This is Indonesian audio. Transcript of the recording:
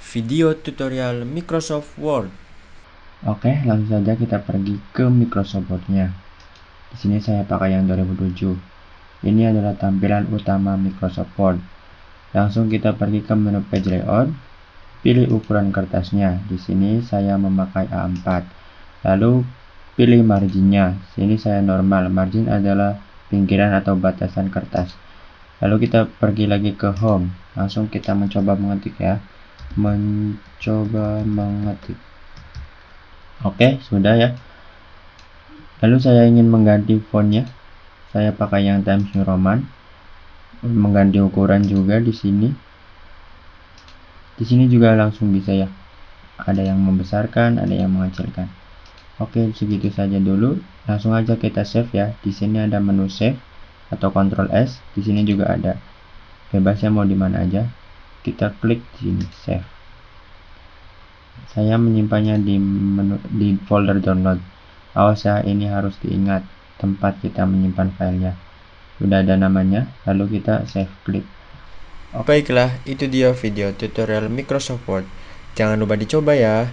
Video tutorial Microsoft Word. Oke, langsung saja kita pergi ke Microsoft Word-nya. Di sini saya pakai yang 2007. Ini adalah tampilan utama Microsoft Word. Langsung kita pergi ke menu page layout, pilih ukuran kertasnya. Di sini saya memakai A4. Lalu pilih marginnya. Sini saya normal. Margin adalah pinggiran atau batasan kertas. Lalu kita pergi lagi ke home. Langsung kita mencoba mengetik ya. Oke, sudah ya. Lalu saya ingin mengganti fontnya. Saya pakai yang Times New Roman. Mengganti ukuran juga di sini. Di sini juga langsung bisa ya. Ada yang membesarkan, ada yang mengecilkan. Oke, segitu saja dulu. Langsung aja kita save ya. Di sini ada menu save atau Ctrl S. Di sini juga ada. Bebasnya mau di mana aja. Kita klik di sini save. Saya menyimpannya di folder download. Awas ya, ini harus diingat tempat kita menyimpan filenya. Sudah ada namanya, lalu kita save klik. Baiklah, itu dia video tutorial Microsoft Word. Jangan lupa dicoba ya.